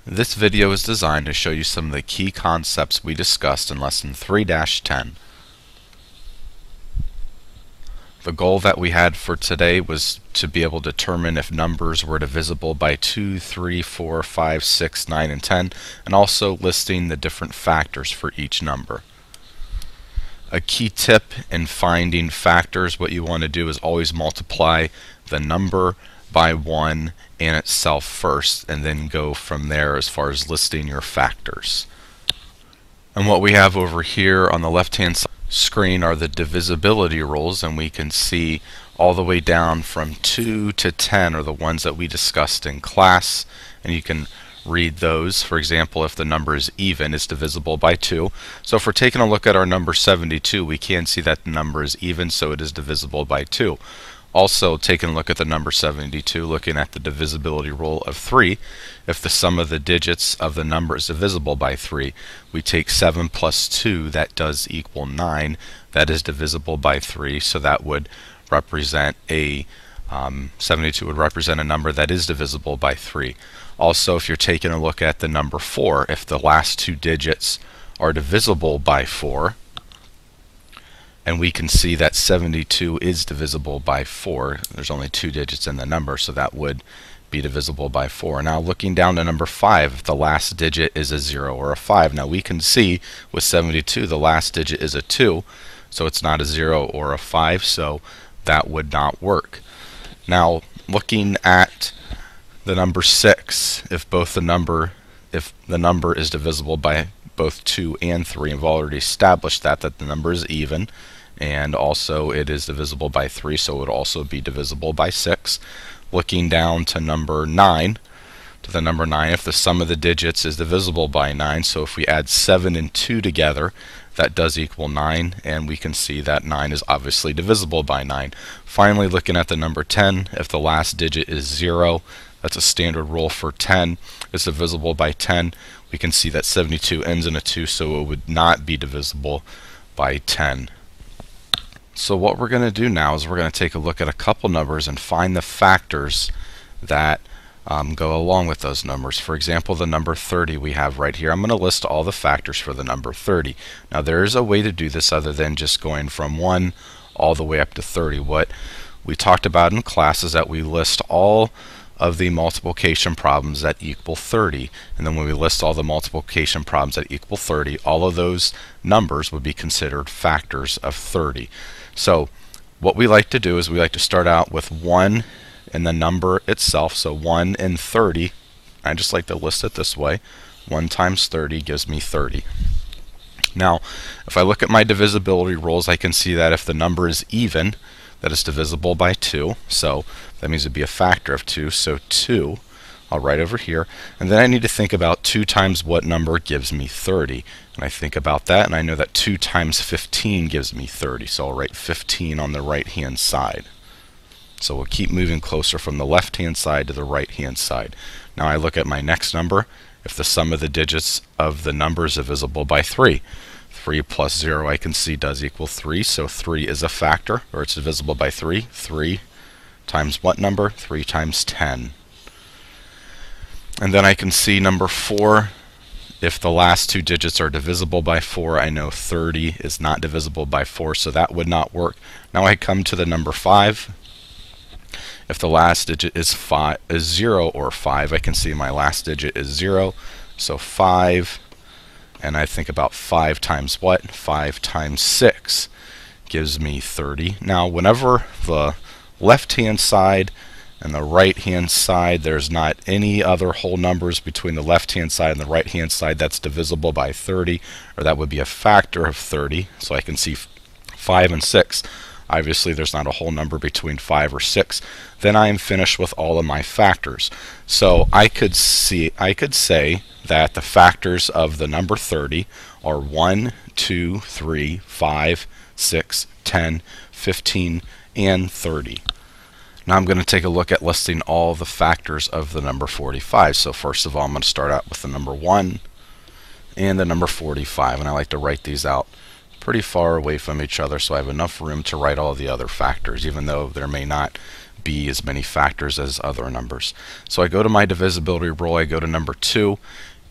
This video is designed to show you some of the key concepts we discussed in Lesson 3-10. The goal that we had for today was to be able to determine if numbers were divisible by 2, 3, 4, 5, 6, 9, and 10, and also listing the different factors for each number. A key tip in finding factors, what you want to do is always multiply the number by 1 and itself first, and then go from there as far as listing your factors. And what we have over here on the left hand side screen are the divisibility rules, and we can see all the way down from 2 to 10 are the ones that we discussed in class, and you can read those. For example, if the number is even, it's divisible by 2. So if we're taking a look at our number 72, we can see that the number is even, so it is divisible by 2. Also, taking a look at the number 72, looking at the divisibility rule of 3, if the sum of the digits of the number is divisible by 3, we take 7 plus 2, that does equal 9. That is divisible by 3, so that would represent a 72 would represent a number that is divisible by 3. Also, if you're taking a look at the number 4, if the last two digits are divisible by 4, and we can see that 72 is divisible by 4. There's only two digits in the number, so that would be divisible by 4. Now looking down to number 5, if the last digit is a 0 or a 5. Now we can see with 72 the last digit is a 2, so it's not a 0 or a 5, so that would not work. Now looking at the number 6, if the number is divisible by both 2 and 3, and we've already established that the number is even, and also it is divisible by 3, so it would also be divisible by 6. Looking down to number 9, if the sum of the digits is divisible by 9, so if we add 7 and 2 together, that does equal 9, and we can see that 9 is obviously divisible by 9. Finally, looking at the number 10, if the last digit is 0, that's a standard rule for 10, it's divisible by 10. We can see that 72 ends in a 2, so it would not be divisible by 10. So what we're going to do now is we're going to take a look at a couple numbers and find the factors that go along with those numbers. For example, the number 30 we have right here. I'm going to list all the factors for the number 30. Now there is a way to do this other than just going from 1 all the way up to 30. What we talked about in class is that we list all of the multiplication problems that equal 30, and then when we list all the multiplication problems that equal 30, all of those numbers would be considered factors of 30. So what we like to do is we like to start out with 1 and the number itself, so 1 and 30. I just like to list it this way. 1 times 30 gives me 30. Now if I look at my divisibility rules, I can see that if the number is even, that is divisible by 2, so that means it would be a factor of 2, so 2 I'll write over here, and then I need to think about 2 times what number gives me 30, and I think about that, and I know that 2 times 15 gives me 30, so I'll write 15 on the right hand side. So we'll keep moving closer from the left hand side to the right hand side. Now I look at my next number. If the sum of the digits of the number is divisible by 3, 3 plus 0 I can see does equal 3, so 3 is a factor, or it's divisible by 3. 3 times what number? 3 times 10. And then I can see number 4, if the last two digits are divisible by 4, I know 30 is not divisible by 4, so that would not work. Now I come to the number 5. If the last digit is 0 or 5, I can see my last digit is 0, so 5, and I think about 5 times what? 5 times 6 gives me 30. Now whenever the left hand side and the right hand side, there's not any other whole numbers between the left hand side and the right hand side that's divisible by 30, or that would be a factor of 30, so I can see 5 and 6. Obviously there's not a whole number between 5 or 6. Then I am finished with all of my factors. So I could say that the factors of the number 30 are 1, 2, 3, 5, 6, 10, 15, and 30. Now I'm going to take a look at listing all the factors of the number 45. So first of all, I'm going to start out with the number 1 and the number 45, and I like to write these out pretty far away from each other so I have enough room to write all the other factors, even though there may not be as many factors as other numbers. So I go to my divisibility rule, I go to number 2.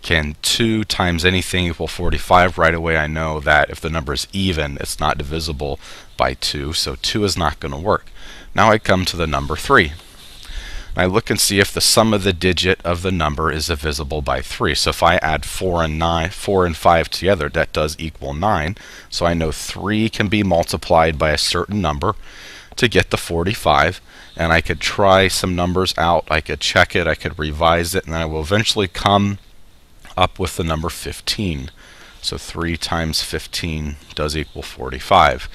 Can 2 times anything equal 45? Right away I know that if the number is even, it's not divisible by 2, so 2 is not going to work. Now I come to the number 3. I look and see if the sum of the digit of the number is divisible by 3. So if I add 4 and 5 together, that does equal 9. So I know 3 can be multiplied by a certain number to get the 45. And I could try some numbers out, I could check it, I could revise it, and I will eventually come up with the number 15. So 3 times 15 does equal 45.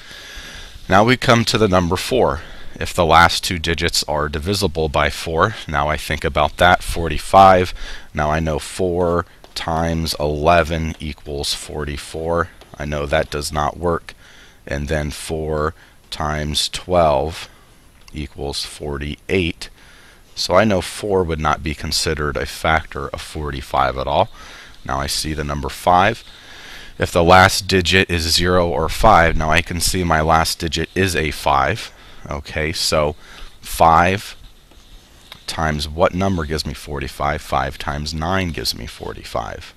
Now we come to the number 4. If the last 2 digits are divisible by 4, now I think about that, 45. Now I know 4 times 11 equals 44. I know that does not work. And then 4 times 12 equals 48. So I know 4 would not be considered a factor of 45 at all. Now I see the number 5. If the last digit is 0 or 5, now I can see my last digit is a 5. Okay, so 5 times what number gives me 45? 5 times 9 gives me 45.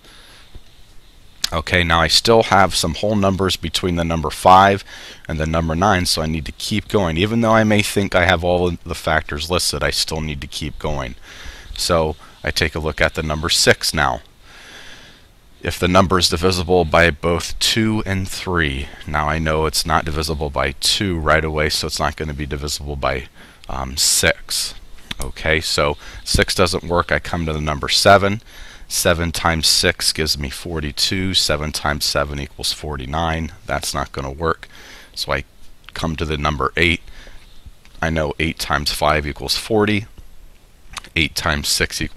Okay, now I still have some whole numbers between the number 5 and the number 9, so I need to keep going. Even though I may think I have all the factors listed, I still need to keep going. So I take a look at the number 6 now. If the number is divisible by both 2 and 3, now I know it's not divisible by 2 right away, so it's not going to be divisible by 6. Okay, so 6 doesn't work. I come to the number 7. 7 times 6 gives me 42. 7 times 7 equals 49. That's not going to work. So I come to the number 8. I know 8 times 5 equals 40. 8 times 6 equals